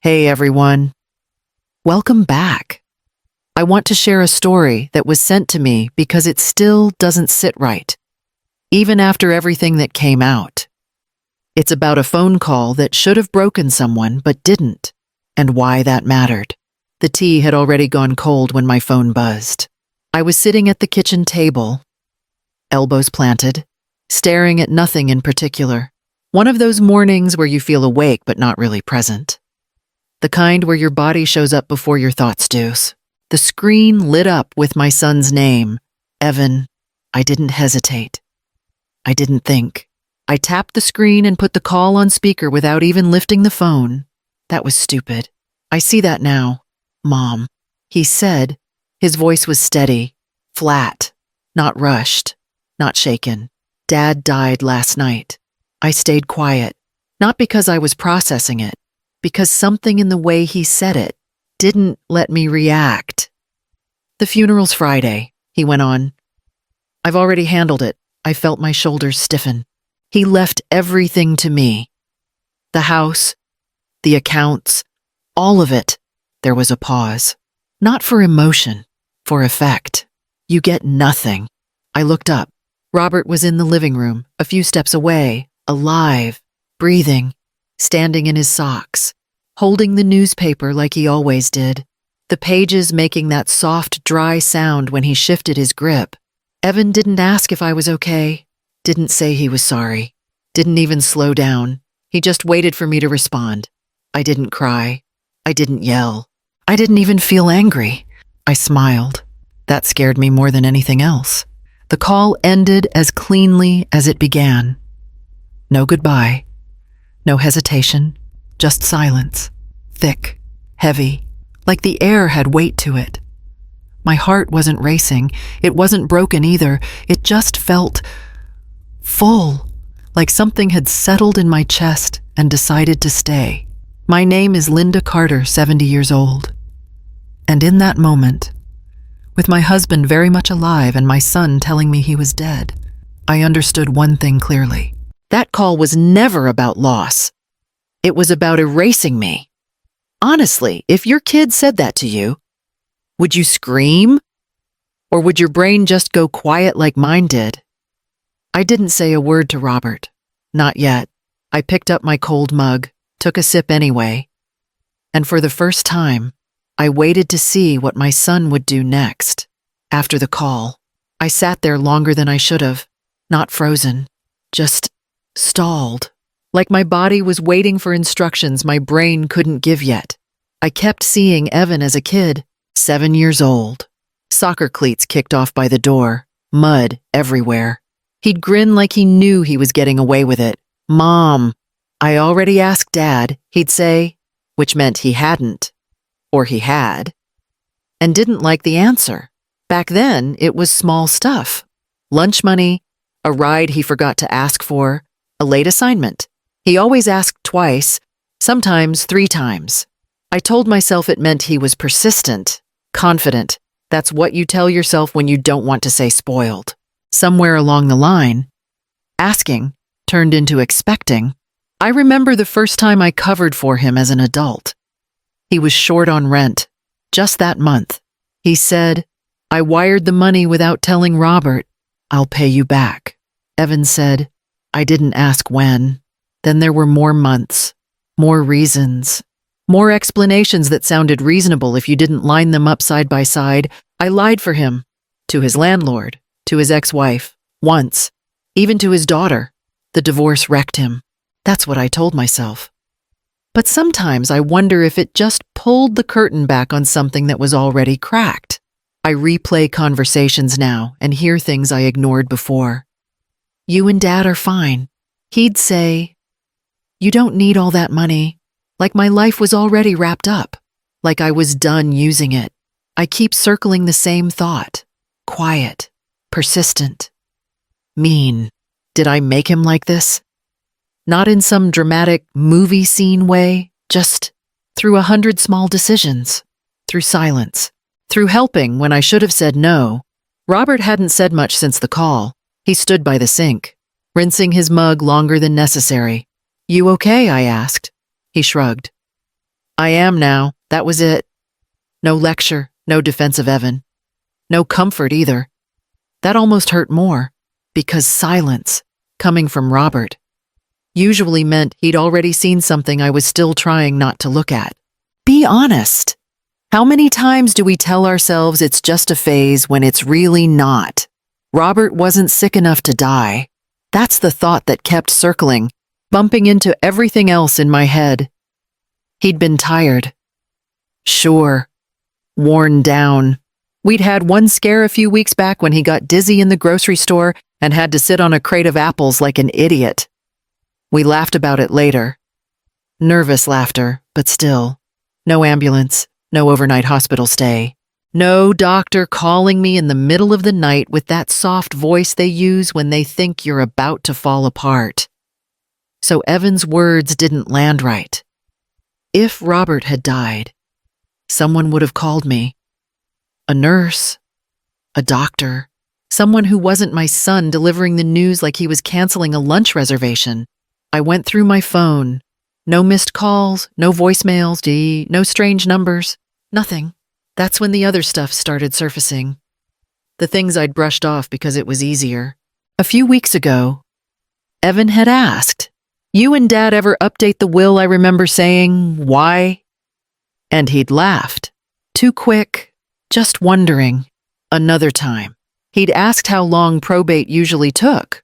Hey everyone. Welcome back. I want to share a story that was sent to me because it still doesn't sit right, even after everything that came out. It's about a phone call that should have broken someone but didn't, and why that mattered. The tea had already gone cold when my phone buzzed. I was sitting at the kitchen table, elbows planted, staring at nothing in particular. One of those mornings where you feel awake but not really present. The kind where your body shows up before your thoughts do. The screen lit up with my son's name, Evan. I didn't hesitate. I didn't think. I tapped the screen and put the call on speaker without even lifting the phone. That was stupid. I see that now. Mom, he said. His voice was steady, flat, not rushed, not shaken. Dad died last night. I stayed quiet, not because I was processing it, because something in the way he said it didn't let me react. The funeral's Friday, he went on. I've already handled it. I felt my shoulders stiffen. He left everything to me. The house, the accounts, all of it. There was a pause. Not for emotion, for effect. You get nothing. I looked up. Robert was in the living room, a few steps away, alive, breathing, standing in his socks, holding the newspaper like he always did, the pages making that soft, dry sound when he shifted his grip. Evan didn't ask if I was okay, didn't say he was sorry, didn't even slow down. He just waited for me to respond. I didn't cry. I didn't yell. I didn't even feel angry. I smiled. That scared me more than anything else. The call ended as cleanly as it began. No goodbye. No hesitation. Just silence. Thick. Heavy. Like the air had weight to it. My heart wasn't racing. It wasn't broken either. It just felt full. Like something had settled in my chest and decided to stay. My name is Linda Carter, 70 years old. And in that moment, with my husband very much alive and my son telling me he was dead, I understood one thing clearly. That call was never about loss. It was about erasing me. Honestly, if your kid said that to you, would you scream? Or would your brain just go quiet like mine did? I didn't say a word to Robert. Not yet. I picked up my cold mug, took a sip anyway, and for the first time, I waited to see what my son would do next. After the call, I sat there longer than I should have, not frozen, just stalled, like my body was waiting for instructions my brain couldn't give yet. I kept seeing Evan as a kid, 7 years old. Soccer cleats kicked off by the door, mud everywhere. He'd grin like he knew he was getting away with it. Mom, I already asked Dad, he'd say, which meant he hadn't, or he had, and didn't like the answer. Back then, it was small stuff. Lunch money, a ride he forgot to ask for, a late assignment. He always asked twice, sometimes 3 times. I told myself it meant he was persistent, confident. That's what you tell yourself when you don't want to say spoiled. Somewhere along the line, asking turned into expecting. I remember the first time I covered for him as an adult. He was short on rent, just that month. He said, I wired the money without telling Robert. I'll pay you back. Evan said, I didn't ask when. Then there were more months, more reasons, more explanations that sounded reasonable if you didn't line them up side by side. I lied for him, to his landlord, to his ex-wife, once, even to his daughter. The divorce wrecked him. That's what I told myself. But sometimes I wonder if it just pulled the curtain back on something that was already cracked. I replay conversations now and hear things I ignored before. You and Dad are fine. He'd say, you don't need all that money. Like my life was already wrapped up. Like I was done using it. I keep circling the same thought. Quiet. Persistent. Mean. Did I make him like this? Not in some dramatic movie scene way, just through 100 small decisions, through silence, through helping when I should have said no. Robert hadn't said much since the call. He stood by the sink, rinsing his mug longer than necessary. You okay? I asked. He shrugged. I am now. That was it. No lecture, no defense of Evan. No comfort either. That almost hurt more, because silence, coming from Robert, usually meant he'd already seen something I was still trying not to look at. Be honest. How many times do we tell ourselves it's just a phase when it's really not? Robert wasn't sick enough to die. That's the thought that kept circling, bumping into everything else in my head. He'd been tired. Sure. Worn down. We'd had one scare a few weeks back when he got dizzy in the grocery store and had to sit on a crate of apples like an idiot. We laughed about it later. Nervous laughter, but still. No ambulance, no overnight hospital stay. No doctor calling me in the middle of the night with that soft voice they use when they think you're about to fall apart. So Evan's words didn't land right. If Robert had died, someone would have called me. A nurse, a doctor, someone who wasn't my son delivering the news like he was canceling a lunch reservation. I went through my phone. No missed calls, no voicemails, no strange numbers, nothing. That's when the other stuff started surfacing. The things I'd brushed off because it was easier. A few weeks ago, Evan had asked, "You and Dad ever update the will?" I remember saying, "Why?" And he'd laughed. Too quick, just wondering. Another time, he'd asked how long probate usually took.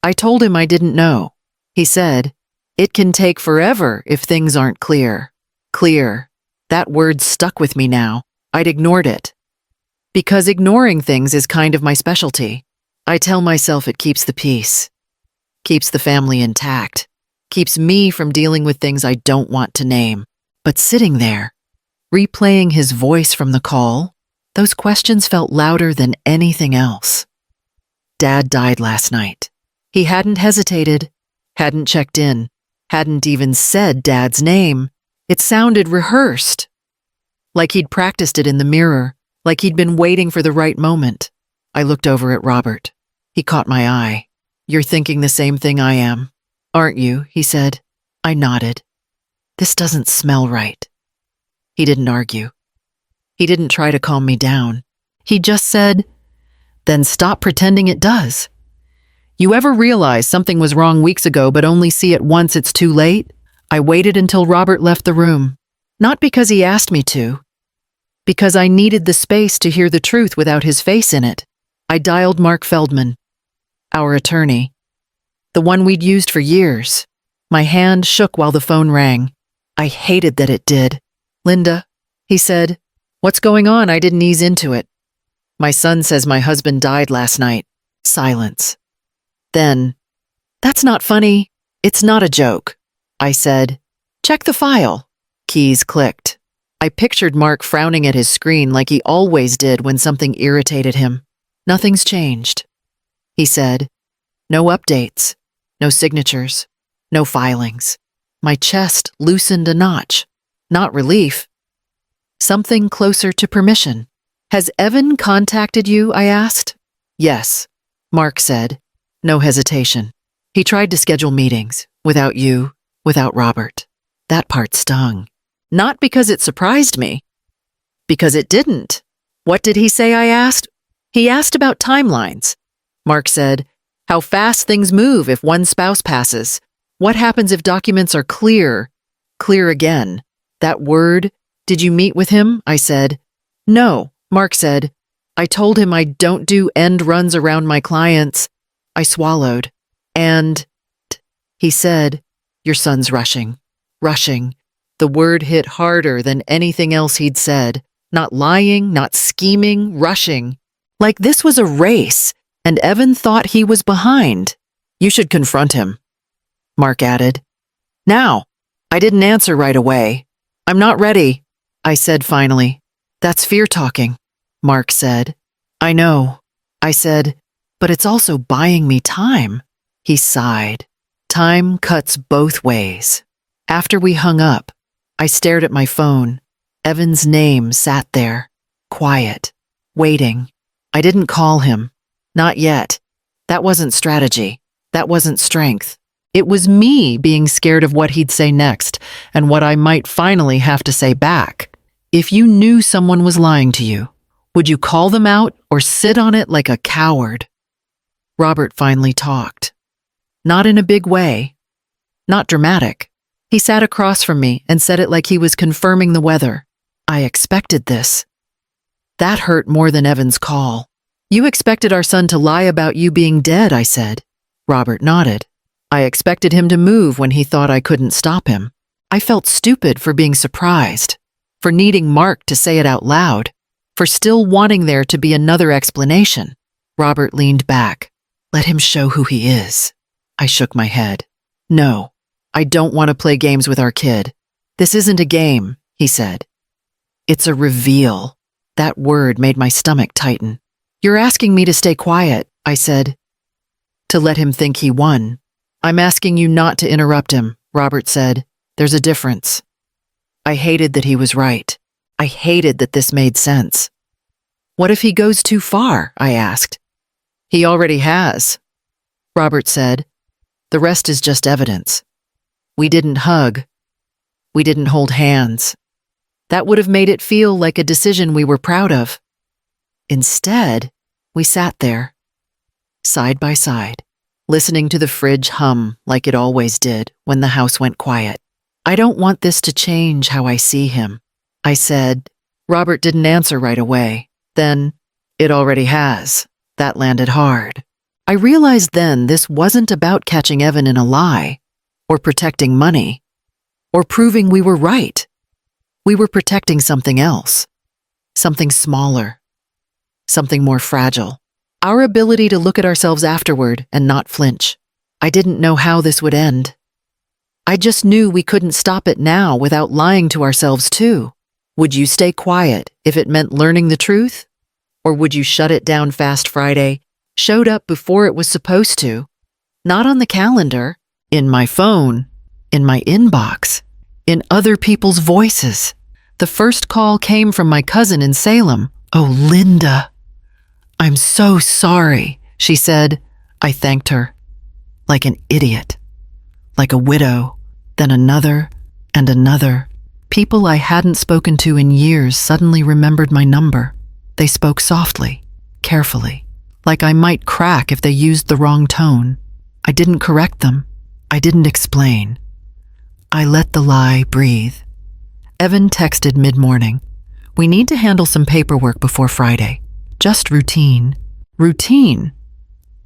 I told him I didn't know. He said, "It can take forever if things aren't clear." Clear. That word stuck with me now. I'd ignored it. Because ignoring things is kind of my specialty. I tell myself it keeps the peace. Keeps the family intact. Keeps me from dealing with things I don't want to name. But sitting there, replaying his voice from the call, those questions felt louder than anything else. Dad died last night. He hadn't hesitated, hadn't checked in, hadn't even said Dad's name. It sounded rehearsed. Like he'd practiced it in the mirror, like he'd been waiting for the right moment. I looked over at Robert. He caught my eye. "You're thinking the same thing I am, aren't you?" he said. I nodded. "This doesn't smell right." He didn't argue. He didn't try to calm me down. He just said, "Then stop pretending it does. You ever realize something was wrong weeks ago but only see it once it's too late?" I waited until Robert left the room. Not because he asked me to. Because I needed the space to hear the truth without his face in it. I dialed Mark Feldman, our attorney, the one we'd used for years. My hand shook while the phone rang. I hated that it did. "Linda," he said, "what's going on?" I didn't ease into it. "My son says my husband died last night." Silence. Then, "That's not funny. It's not a joke," I said. "Check the file." Keys clicked. I pictured Mark frowning at his screen like he always did when something irritated him. "Nothing's changed," he said. "No updates, no signatures, no filings." My chest loosened a notch. Not relief. Something closer to permission. "Has Evan contacted you?" I asked. "Yes," Mark said. No hesitation. "He tried to schedule meetings, without you, without Robert." That part stung. Not because it surprised me. Because it didn't. "What did he say?" I asked. "He asked about timelines." Mark said, "How fast things move if one spouse passes. What happens if documents are clear? Clear again." That word, "Did you meet with him?" I said. "No," Mark said. "I told him I don't do end runs around my clients." I swallowed. "And," he said, "your son's rushing." Rushing. The word hit harder than anything else he'd said. Not lying, not scheming, rushing. Like this was a race, and Evan thought he was behind. "You should confront him," Mark added. "Now." I didn't answer right away. "I'm not ready," I said finally. "That's fear talking," Mark said. "I know," I said, "but it's also buying me time." He sighed. Time cuts both ways. After we hung up, I stared at my phone. Evan's name sat there, quiet, waiting. I didn't call him. Not yet. That wasn't strategy. That wasn't strength. It was me being scared of what he'd say next and what I might finally have to say back. If you knew someone was lying to you, would you call them out or sit on it like a coward? Robert finally talked. Not in a big way. Not dramatic. He sat across from me and said it like he was confirming the weather. I expected this. That hurt more than Evan's call. You expected our son to lie about you being dead, I said. Robert nodded. I expected him to move when he thought I couldn't stop him. I felt stupid for being surprised, for needing Mark to say it out loud, for still wanting there to be another explanation. Robert leaned back. Let him show who he is. I shook my head. No, I don't want to play games with our kid. This isn't a game, he said. It's a reveal. That word made my stomach tighten. You're asking me to stay quiet, I said. To let him think he won. I'm asking you not to interrupt him, Robert said. There's a difference. I hated that he was right. I hated that this made sense. What if he goes too far? I asked. He already has. Robert said. The rest is just evidence. We didn't hug. We didn't hold hands. That would have made it feel like a decision we were proud of. Instead, we sat there, side by side, listening to the fridge hum like it always did when the house went quiet. I don't want this to change how I see him, I said. Robert didn't answer right away. Then, it already has. That landed hard. I realized then this wasn't about catching Evan in a lie, or protecting money, or proving we were right. We were protecting something else, something smaller, something more fragile. Our ability to look at ourselves afterward and not flinch. I didn't know how this would end. I just knew we couldn't stop it now without lying to ourselves too. Would you stay quiet if it meant learning the truth? Or would you shut it down fast Friday, showed up before it was supposed to? Not on the calendar, in my phone, in my inbox, in other people's voices. The first call came from my cousin in Salem. Oh, Linda. I'm so sorry, she said. I thanked her. Like an idiot. Like a widow. Then another and another. People I hadn't spoken to in years suddenly remembered my number. They spoke softly, carefully, like I might crack if they used the wrong tone. I didn't correct them. I didn't explain. I let the lie breathe. Evan texted mid-morning. We need to handle some paperwork before Friday. Just routine. Routine.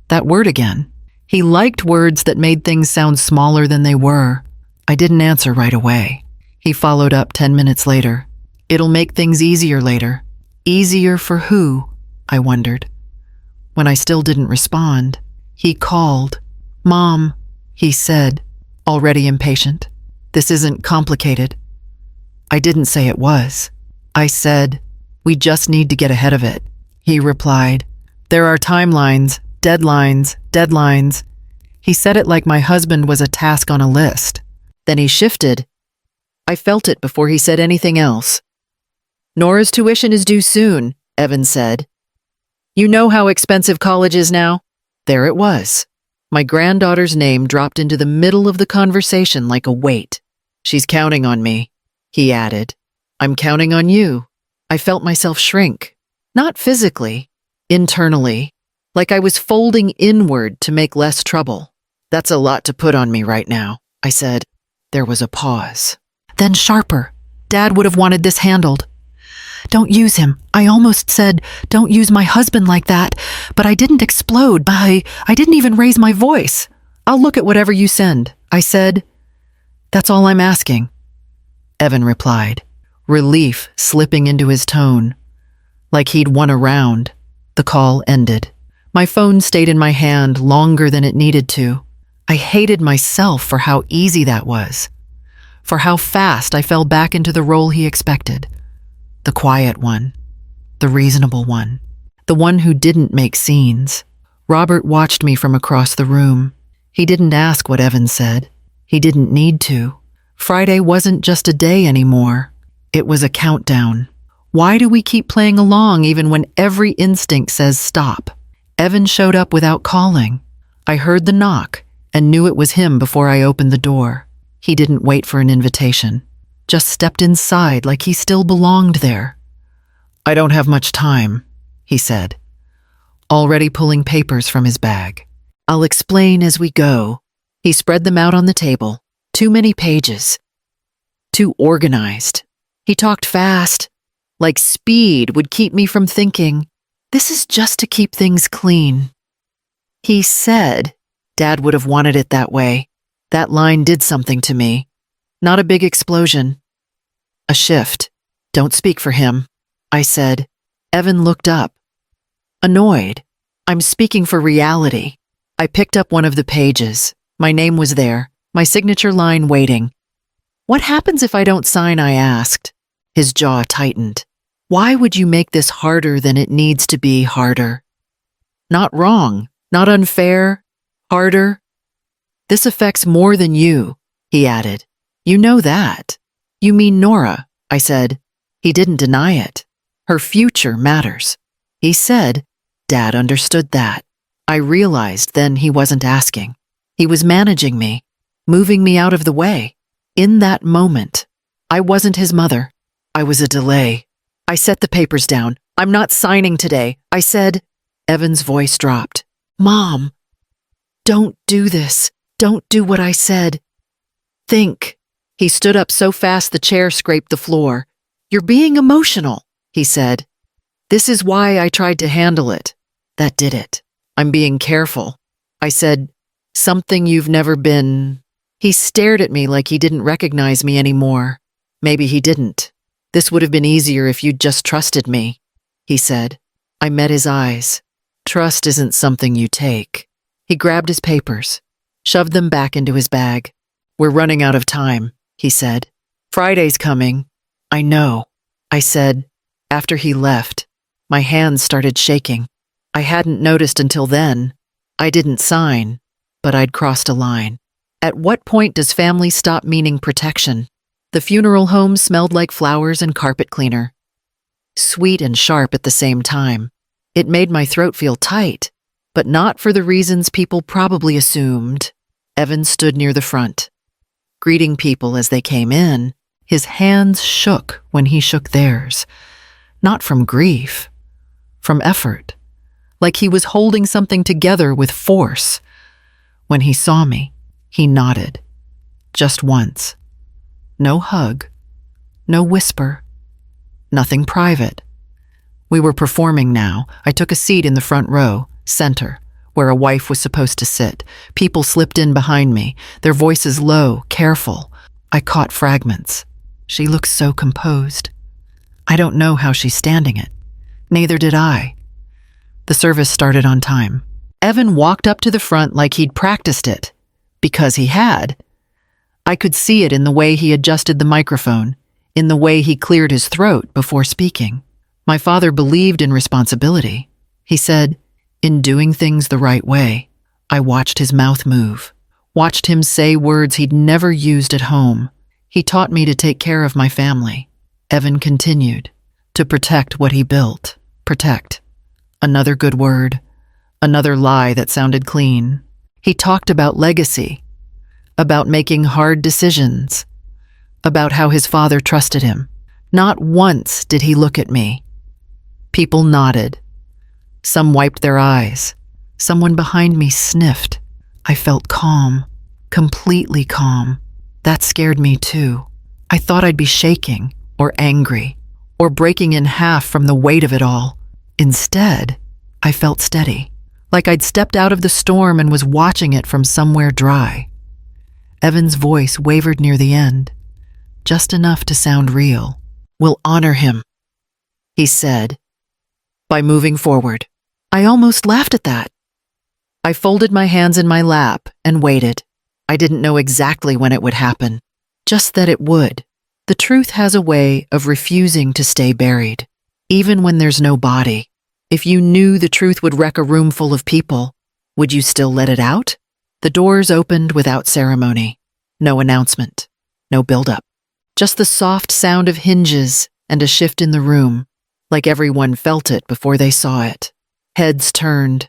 That word again. He liked words that made things sound smaller than they were. I didn't answer right away. He followed up 10 minutes later. It'll make things easier later. Easier for who? I wondered. When I still didn't respond, he called. Mom, he said, already impatient. This isn't complicated. I didn't say it was. I said, we just need to get ahead of it. He replied, there are timelines, deadlines. He said it like my husband was a task on a list. Then he shifted. I felt it before he said anything else. Nora's tuition is due soon, Evan said. You know how expensive college is now? There it was. My granddaughter's name dropped into the middle of the conversation like a weight. She's counting on me, he added. I'm counting on you. I felt myself shrink. Not physically, internally, like I was folding inward to make less trouble. That's a lot to put on me right now, I said. There was a pause. Then sharper. Dad would have wanted this handled. Don't use him. I almost said, don't use my husband like that, but I didn't explode. I didn't even raise my voice. I'll look at whatever you send, I said. That's all I'm asking. Evan replied, relief slipping into his tone. Like he'd won a round. The call ended. My phone stayed in my hand longer than it needed to. I hated myself for how easy that was. For how fast I fell back into the role he expected. The quiet one. The reasonable one. The one who didn't make scenes. Robert watched me from across the room. He didn't ask what Evan said. He didn't need to. Friday wasn't just a day anymore. It was a countdown. Why do we keep playing along even when every instinct says stop? Evan showed up without calling. I heard the knock, and knew it was him before I opened the door. He didn't wait for an invitation, just stepped inside like he still belonged there. "I don't have much time," he said, already pulling papers from his bag. "I'll explain as we go." He spread them out on the table. Too many pages. Too organized. He talked fast, like speed would keep me from thinking, this is just to keep things clean. He said Dad would have wanted it that way. That line did something to me. Not a big explosion. A shift. "Don't speak for him," I said. Evan looked up. Annoyed. "I'm speaking for reality." I picked up one of the pages. My name was there, my signature line waiting. "What happens if I don't sign?" I asked. His jaw tightened. "Why would you make this harder than it needs to be harder?" "Not wrong, not unfair, harder. This affects more than you," he added. "You know that." "You mean Nora," I said. He didn't deny it. "Her future matters." He said Dad understood that. I realized then he wasn't asking. He was managing me, moving me out of the way. In that moment, I wasn't his mother. I was a delay. I set the papers down. "I'm not signing today," I said. Evan's voice dropped. "Mom, don't do this. Don't do what I said. Think." He stood up so fast the chair scraped the floor. "You're being emotional," he said. "This is why I tried to handle it." That did it. "I'm being careful." I said, "Something you've never been." He stared at me like he didn't recognize me anymore. Maybe he didn't. "This would have been easier if you'd just trusted me," he said. I met his eyes. "Trust isn't something you take." He grabbed his papers, shoved them back into his bag. "We're running out of time," he said. "Friday's coming." "I know," I said. After he left, my hands started shaking. I hadn't noticed until then. I didn't sign, but I'd crossed a line. At what point does family stop meaning protection? The funeral home smelled like flowers and carpet cleaner. Sweet and sharp at the same time. It made my throat feel tight, but not for the reasons people probably assumed. Evan stood near the front, greeting people as they came in. His hands shook when he shook theirs. Not from grief, from effort. Like he was holding something together with force. When he saw me, he nodded. Just once. No hug. No whisper. Nothing private. We were performing now. I took a seat in the front row, center, where a wife was supposed to sit. People slipped in behind me, their voices low, careful. I caught fragments. She looked so composed. I don't know how she's standing it. Neither did I. The service started on time. Evan walked up to the front like he'd practiced it. Because he had. I could see it in the way he adjusted the microphone, in the way he cleared his throat before speaking. My father believed in responsibility. He said, in doing things the right way. I watched his mouth move, watched him say words he'd never used at home. He taught me to take care of my family. Evan continued, to protect what he built. Protect. Another good word. Another lie that sounded clean. He talked about legacy, about making hard decisions, about how his father trusted him. Not once did he look at me. People nodded. Some wiped their eyes. Someone behind me sniffed. I felt calm, completely calm. That scared me too. I thought I'd be shaking, or angry, or breaking in half from the weight of it all. Instead, I felt steady, like I'd stepped out of the storm and was watching it from somewhere dry. Evan's voice wavered near the end, just enough to sound real. "We'll honor him," he said, by moving forward. I almost laughed at that. I folded my hands in my lap and waited. I didn't know exactly when it would happen, just that it would. The truth has a way of refusing to stay buried, even when there's no body. If you knew the truth would wreck a room full of people, would you still let it out? The doors opened without ceremony. No announcement. No build-up. Just the soft sound of hinges and a shift in the room, like everyone felt it before they saw it. Heads turned.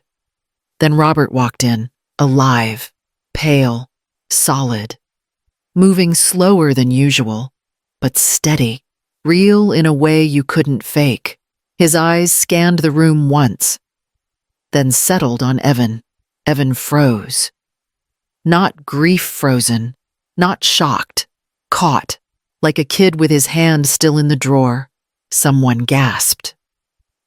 Then Robert walked in, alive. pale, solid, moving slower than usual, but steady, real in a way you couldn't fake. His eyes scanned the room once, then settled on Evan. Evan froze. Not grief frozen, not shocked, caught, like a kid with his hand still in the drawer. Someone gasped.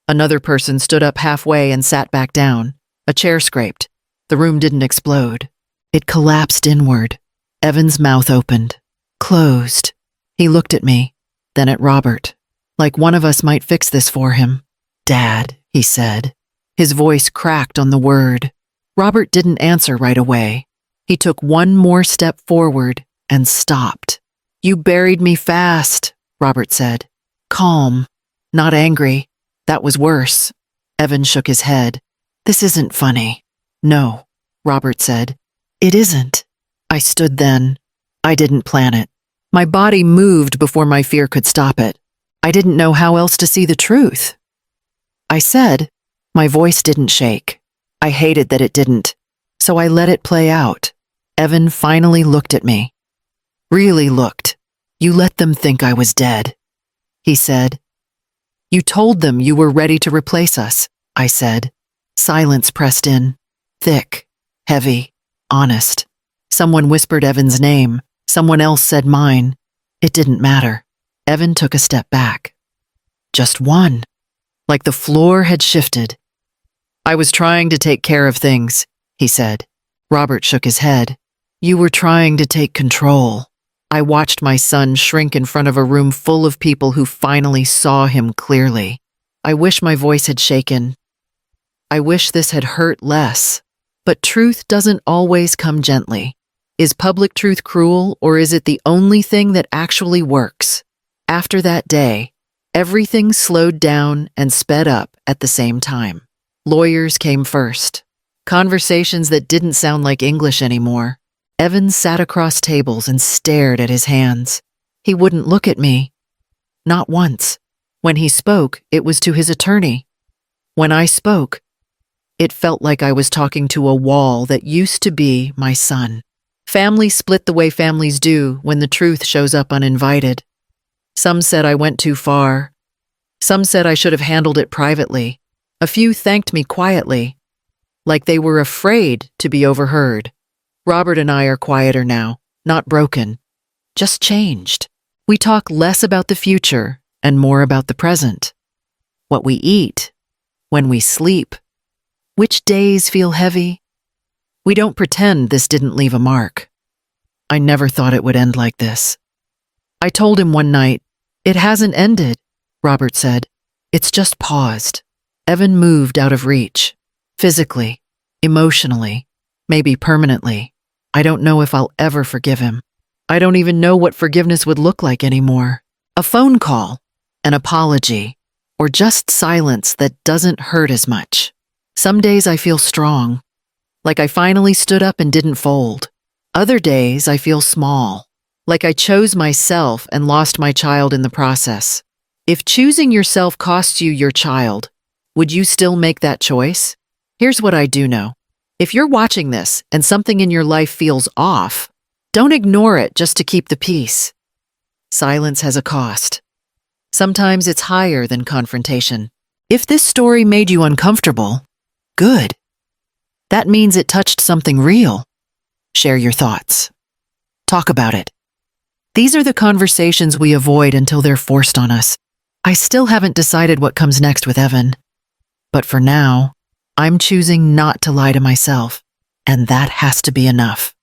Another person stood up halfway and sat back down. A chair scraped. The room didn't explode. It collapsed inward. Evan's mouth opened, closed. He looked at me, then at Robert, like one of us might fix this for him. "Dad," he said. His voice cracked on the word. Robert didn't answer right away. He took one more step forward and stopped. "You buried me fast," Robert said. Calm, not angry. That was worse. Evan shook his head. "This isn't funny." "No," Robert said. "It isn't." I stood then. I didn't plan it. My body moved before my fear could stop it. I didn't know how else to see the truth. I said, my voice didn't shake. I hated that it didn't, so I let it play out. Evan finally looked at me. Really looked. "You let them think I was dead," he said. "You told them you were ready to replace us," I said. Silence pressed in, thick, heavy, honest. Someone whispered Evan's name. Someone else said mine. It didn't matter. Evan took a step back. Just one. Like the floor had shifted. "I was trying to take care of things," he said. Robert shook his head. "You were trying to take control." I watched my son shrink in front of a room full of people who finally saw him clearly. I wish my voice had shaken. I wish this had hurt less. But truth doesn't always come gently. Is public truth cruel, or is it the only thing that actually works? After that day, everything slowed down and sped up at the same time. Lawyers came first. Conversations that didn't sound like English anymore. Evan sat across tables and stared at his hands. He wouldn't look at me. Not once. When he spoke, it was to his attorney. When I spoke, it felt like I was talking to a wall that used to be my son. Families split the way families do when the truth shows up uninvited. Some said I went too far. Some said I should have handled it privately. A few thanked me quietly, like they were afraid to be overheard. Robert and I are quieter now, not broken, just changed. We talk less about the future and more about the present. What we eat, when we sleep, which days feel heavy. We don't pretend this didn't leave a mark. I never thought it would end like this. I told him one night, "It hasn't ended," Robert said. "It's just paused." Evan moved out of reach. Physically, emotionally, maybe permanently. I don't know if I'll ever forgive him. I don't even know what forgiveness would look like anymore. A phone call, an apology, or just silence that doesn't hurt as much. Some days I feel strong, like I finally stood up and didn't fold. Other days I feel small, like I chose myself and lost my child in the process. If choosing yourself costs you your child, would you still make that choice? Here's what I do know. If you're watching this and something in your life feels off, don't ignore it just to keep the peace. Silence has a cost. Sometimes it's higher than confrontation. If this story made you uncomfortable, good. That means it touched something real. Share your thoughts. Talk about it. These are the conversations we avoid until they're forced on us. I still haven't decided what comes next with Evan. But for now, I'm choosing not to lie to myself, and that has to be enough.